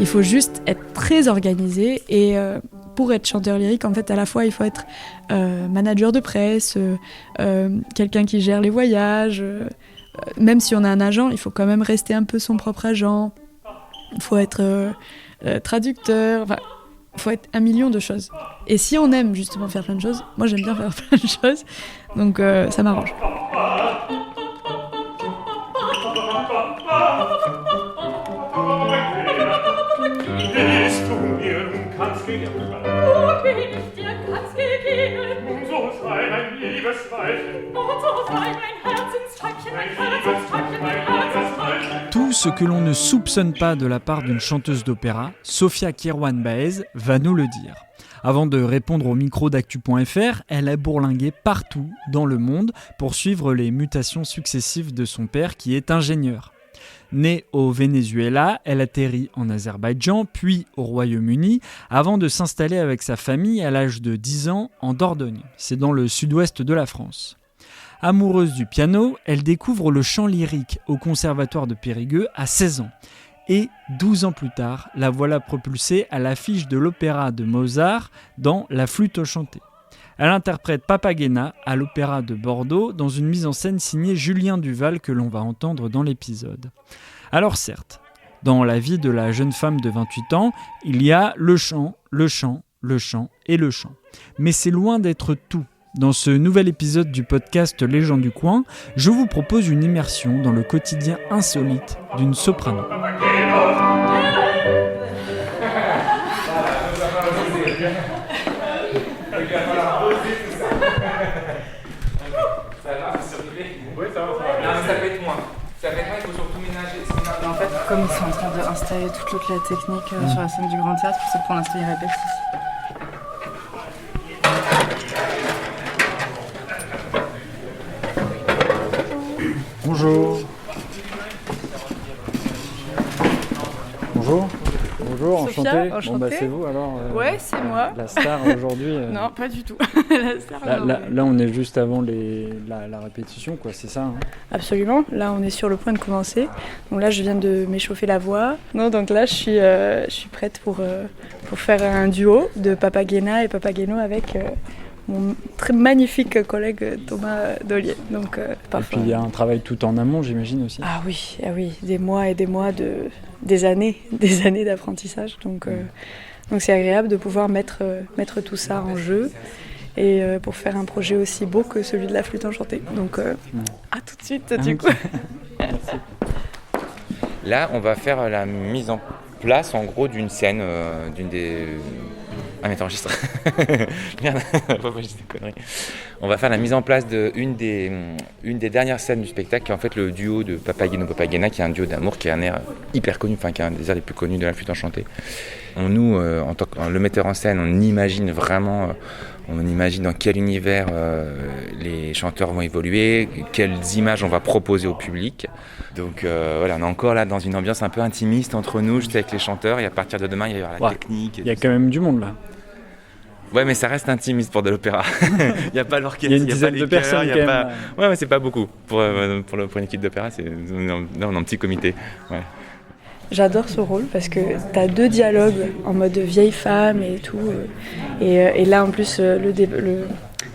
Il faut juste être très organisé et pour être chanteur lyrique, en fait, à la fois, il faut être manager de presse, quelqu'un qui gère les voyages. Même si on a un agent, il faut quand même rester un peu son propre agent. Il faut être traducteur. Enfin, il faut être un million de choses. Et si on aime justement faire plein de choses, moi j'aime bien faire plein de choses, donc ça m'arrange. Tout ce que l'on ne soupçonne pas de la part d'une chanteuse d'opéra, Sophia Kerouan-Baez va nous le dire. Avant de répondre au micro d'actu.fr, elle a bourlingué partout dans le monde pour suivre les mutations successives de son père qui est ingénieur. Née au Venezuela, elle atterrit en Azerbaïdjan, puis au Royaume-Uni, avant de s'installer avec sa famille à l'âge de 10 ans en Dordogne. C'est dans le sud-ouest de la France. Amoureuse du piano, elle découvre le chant lyrique au Conservatoire de Périgueux à 16 ans. Et 12 ans plus tard, la voilà propulsée à l'affiche de l'opéra de Mozart dans La Flûte enchantée. Elle interprète Papagena à l'Opéra de Bordeaux dans une mise en scène signée Julien Duval que l'on va entendre dans l'épisode. Alors certes, dans la vie de la jeune femme de 28 ans, il y a le chant, le chant, le chant et le chant. Mais c'est loin d'être tout. Dans ce nouvel épisode du podcast Les gens du coin, je vous propose une immersion dans le quotidien insolite d'une soprano. Il faut surtout ménager. En fait, comme ils sont en train d'installer toute la technique sur la scène du Grand Théâtre, c'est pour l'instant ils répètent ici. Bonjour. Bonjour. Bonjour, Sophia, enchanté. Bon, c'est vous alors Ouais, c'est moi. La star aujourd'hui. Non, pas du tout. La star, là, on est juste avant la répétition, quoi, c'est ça hein. Absolument. Là, on est sur le point de commencer. Donc là, je viens de m'échauffer la voix. Non, donc là, je suis prête pour faire un duo de Papagena et Papageno avec mon très magnifique collègue Thomas Dollier. Donc, et puis il y a un travail tout en amont, j'imagine aussi. Ah oui, des mois et des mois des années d'apprentissage. Donc c'est agréable de pouvoir mettre tout ça en jeu et pour faire un projet aussi beau que celui de la flûte enchantée. Donc à tout de suite du coup. Merci. Là, on va faire la mise en place en gros d'une scène, d'une des... Ah mais t'enregistres. Merde, faut pas juste des conneries. On va faire la mise en place d'une des dernières scènes du spectacle qui est en fait le duo de Papageno-Papagena, qui est un duo d'amour, qui est un air hyper connu, enfin qui est un des airs les plus connus de la flûte enchantée. Nous, en tant que le metteur en scène, on imagine vraiment, dans quel univers les chanteurs vont évoluer, quelles images on va proposer au public. Donc voilà, on est encore là dans une ambiance un peu intimiste entre nous, juste avec les chanteurs, et à partir de demain, il y aura la technique. Il y a quand même du monde là. Ouais, mais ça reste intimiste pour de l'opéra. Il n'y a pas l'orchestre, il y a une dizaine de personnes quand même. Ouais, mais c'est pas beaucoup. Pour une équipe d'opéra, là, on est en petit comité. Ouais. J'adore ce rôle parce que t'as 2 dialogues en mode vieille femme et tout. Et là, en plus,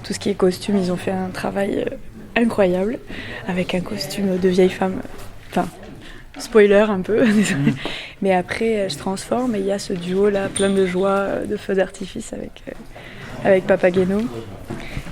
tout ce qui est costume, ils ont fait un travail incroyable avec un costume de vieille femme. Enfin, spoiler un peu, désolé. Mais après, elle se transforme et il y a ce duo-là, plein de joie, de feux d'artifice avec Papageno.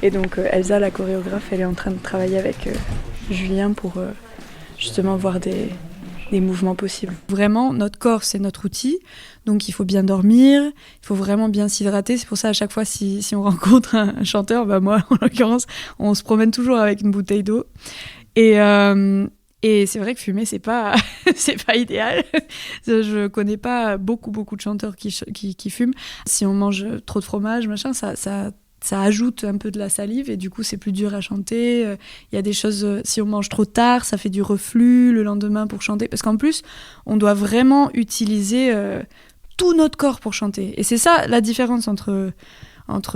Et donc, Elsa, la chorégraphe, elle est en train de travailler avec Julien pour justement voir des mouvements possibles. Vraiment, notre corps, c'est notre outil. Donc, il faut bien dormir, il faut vraiment bien s'hydrater. C'est pour ça, à chaque fois, si on rencontre un chanteur, moi, en l'occurrence, on se promène toujours avec une bouteille d'eau. Et c'est vrai que fumer, c'est pas idéal. Je connais pas beaucoup de chanteurs qui fument. Si on mange trop de fromage, machin, ça ajoute un peu de la salive et du coup, c'est plus dur à chanter. Il y a des choses, si on mange trop tard, ça fait du reflux le lendemain pour chanter. Parce qu'en plus, on doit vraiment utiliser tout notre corps pour chanter. Et c'est ça la différence entre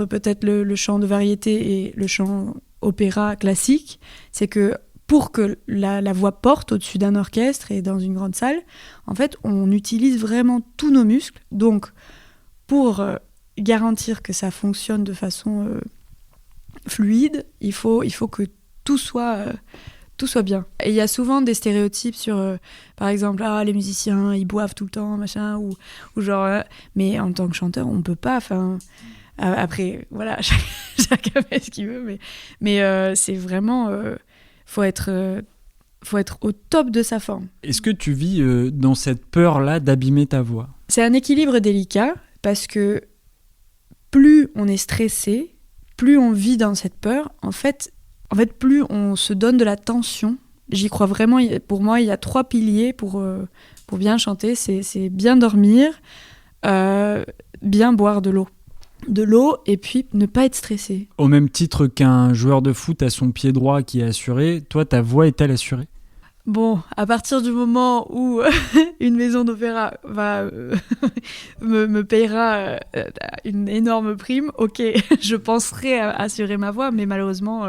peut-être le chant de variété et le chant opéra classique. C'est que pour que la voix porte au-dessus d'un orchestre et dans une grande salle, en fait, on utilise vraiment tous nos muscles. Donc, pour garantir que ça fonctionne de façon fluide, il faut que tout soit bien. Et il y a souvent des stéréotypes sur, par exemple, les musiciens, ils boivent tout le temps, machin, ou genre... mais en tant que chanteur, on peut pas, enfin... Après, voilà, chacun fait ce qu'il veut, mais c'est vraiment... faut être au top de sa forme. Est-ce que tu vis dans cette peur-là d'abîmer ta voix ? C'est un équilibre délicat, parce que plus on est stressé, plus on vit dans cette peur, en fait, plus on se donne de la tension. J'y crois vraiment. Pour moi, il y a 3 piliers pour bien chanter. C'est bien dormir, bien boire de l'eau et puis ne pas être stressé. Au même titre qu'un joueur de foot a son pied droit qui est assuré, toi, ta voix est-elle assurée ? Bon, à partir du moment où une maison d'opéra me payera une énorme prime, ok, je penserai à assurer ma voix, mais malheureusement,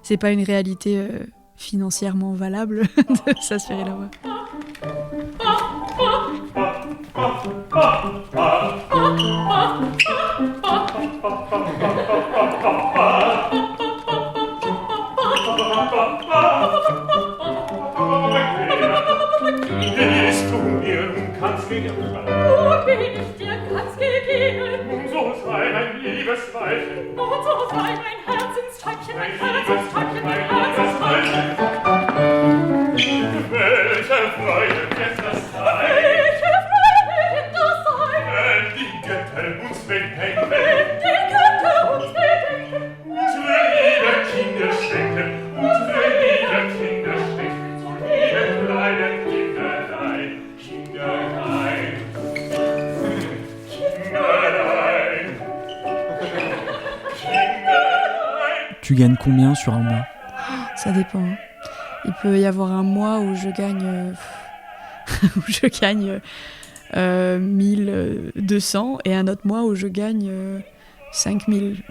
c'est pas une réalité financièrement valable de s'assurer la voix. Willst du mir nun ganz gegeben? Nun bin ich dir ganz gegeben. Nun so sei mein Liebesweilchen. Nun so sei mein Herzenstäubchen, mein Herzenstäubchen, mein Herzenstäubchen. Welche Freude wird das sein? Welche Freude wird das sein? Wenn die Götter uns bedenken. Wenn die Götter uns bedenken. Unsere liebe Kinder schenken. Unsere liebe Kinder schenken. Zu lieben kleinen Kinderlein. Kinderlein. Kinderlein. Kinderlein. Tu gagnes combien sur un mois ? Ça dépend. Il peut y avoir un mois où je gagne 1200 et un autre mois où je gagne 5000.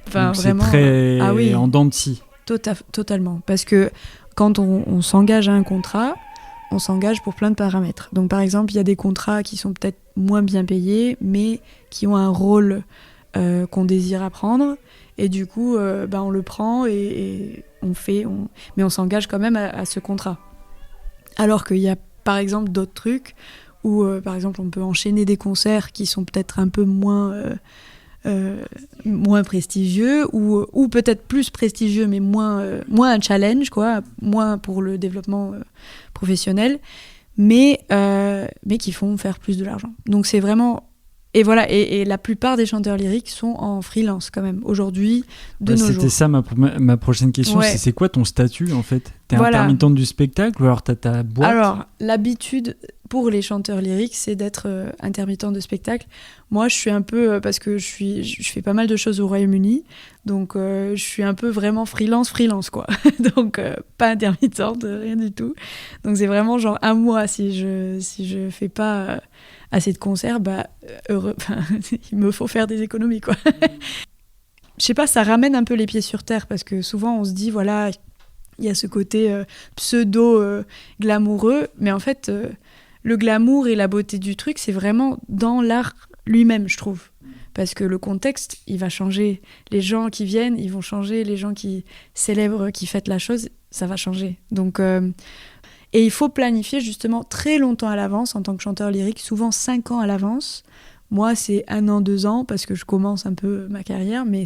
Enfin, donc vraiment. C'est très en dents de scie. Totalement. Parce que quand on s'engage à un contrat, on s'engage pour plein de paramètres. Donc par exemple, il y a des contrats qui sont peut-être moins bien payés, mais qui ont un rôle qu'on désire apprendre. Et du coup, on le prend et mais on s'engage quand même à ce contrat. Alors qu'il y a par exemple d'autres trucs où, par exemple, on peut enchaîner des concerts qui sont peut-être un peu moins prestigieux ou peut-être plus prestigieux mais moins un challenge, quoi, moins pour le développement professionnel, mais qui font faire plus de l'argent. Donc c'est vraiment... Et voilà, et la plupart des chanteurs lyriques sont en freelance quand même, aujourd'hui, de nos jours. C'était ça ma prochaine question, Ouais. c'est quoi ton statut en fait ? T'es Voilà. intermittente du spectacle ou alors t'as ta boîte ? Alors, l'habitude pour les chanteurs lyriques, c'est d'être intermittent de spectacle. Moi, je suis un peu, parce que je fais pas mal de choses au Royaume-Uni, donc je suis un peu vraiment freelance, quoi. Donc, pas intermittente, rien du tout. Donc, c'est vraiment genre un mois, si je fais pas assez de concerts, il me faut faire des économies, quoi. Je sais pas, ça ramène un peu les pieds sur terre, parce que souvent, on se dit, voilà... Il y a ce côté pseudo-glamoureux, mais en fait, le glamour et la beauté du truc, c'est vraiment dans l'art lui-même, je trouve. Parce que le contexte, il va changer. Les gens qui viennent, ils vont changer. Les gens qui célèbrent, qui fêtent la chose, ça va changer. Donc, et il faut planifier justement très longtemps à l'avance en tant que chanteur lyrique, souvent 5 ans à l'avance. Moi, c'est 1 an, 2 ans, parce que je commence un peu ma carrière, mais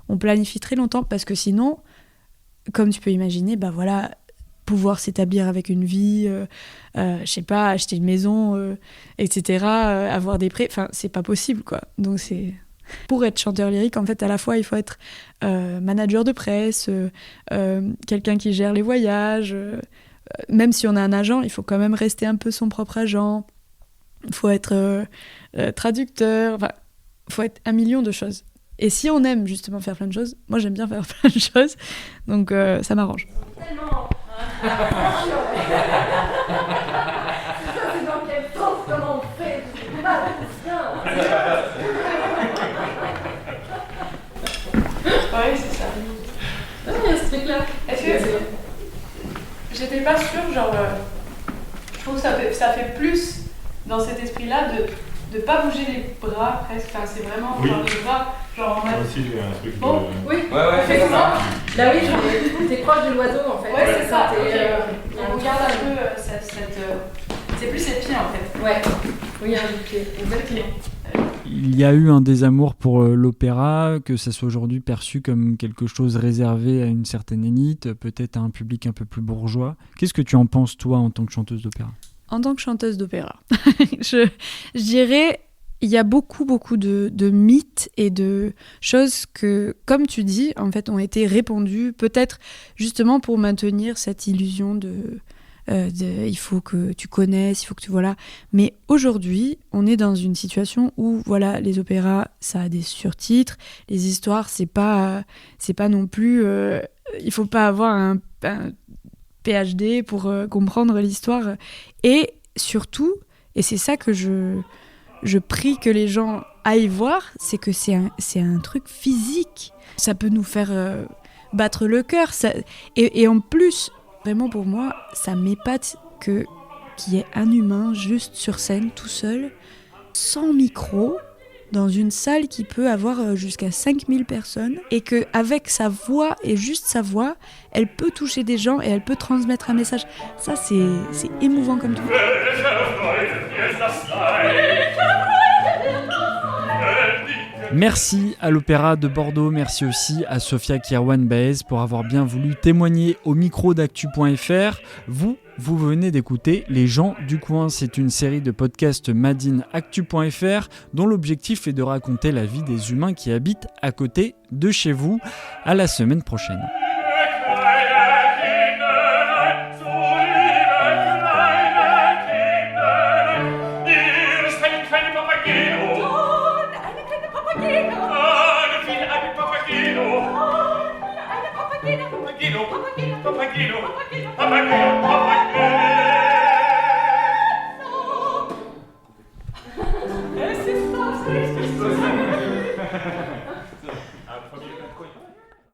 on planifie très longtemps, parce que sinon... Comme tu peux imaginer, pouvoir s'établir avec une vie, je sais pas, acheter une maison, etc., avoir des prêts, enfin, c'est pas possible, quoi. Donc, pour être chanteur lyrique, en fait, à la fois, il faut être manager de presse, quelqu'un qui gère les voyages, même si on a un agent, il faut quand même rester un peu son propre agent, il faut être traducteur, enfin, il faut être 1 million de choses. Et si on aime justement faire plein de choses, moi j'aime bien faire plein de choses, donc ça m'arrange. Tellement. C'est dans quel sens, comment on fait? Ouais, c'est ça. Non, il y a ce truc-là. Est-ce que j'étais pas sûre, genre, je trouve que ça fait plus dans cet esprit-là de pas bouger les bras presque, enfin c'est vraiment Oui. genre les bras, genre en Moi mode... aussi, j'ai un truc. Bon, Oui, Ouais, effectivement. Là oui, genre, t'es proche de l'oiseau en fait. Ouais, c'est ça, T'es, ok. On regarde un peu c'est plus ses pieds en fait. Ouais, oui, il y a un bout de pied. Exactement. Il y a eu un désamour pour l'opéra, que ça soit aujourd'hui perçu comme quelque chose réservé à une certaine élite, peut-être à un public un peu plus bourgeois. Qu'est-ce que tu en penses, toi, en tant que chanteuse d'opéra ? En tant que chanteuse d'opéra, je dirais, il y a beaucoup de mythes et de choses que, comme tu dis, en fait, ont été répandues, peut-être justement pour maintenir cette illusion de il faut que tu connaisses, il faut que tu... Voilà. Mais aujourd'hui, on est dans une situation où, voilà, les opéras, ça a des surtitres, les histoires, c'est pas non plus... il faut pas avoir un PhD pour comprendre l'histoire. Et surtout, et c'est ça que je prie que les gens aillent voir, c'est que c'est un truc physique. Ça peut nous faire battre le cœur. Et en plus, vraiment pour moi, ça m'épate qu'il y ait un humain juste sur scène, tout seul, sans micro, dans une salle qui peut avoir jusqu'à 5000 personnes, et qu'avec sa voix, et juste sa voix, elle peut toucher des gens et elle peut transmettre un message. Ça, c'est émouvant comme tout. Merci à l'Opéra de Bordeaux, merci aussi à Sophia Kierouan-Baez pour avoir bien voulu témoigner au micro d'actu.fr. Vous venez d'écouter Les gens du coin. C'est une série de podcasts Made in actu.fr dont l'objectif est de raconter la vie des humains qui habitent à côté de chez vous. À la semaine prochaine. Papageno.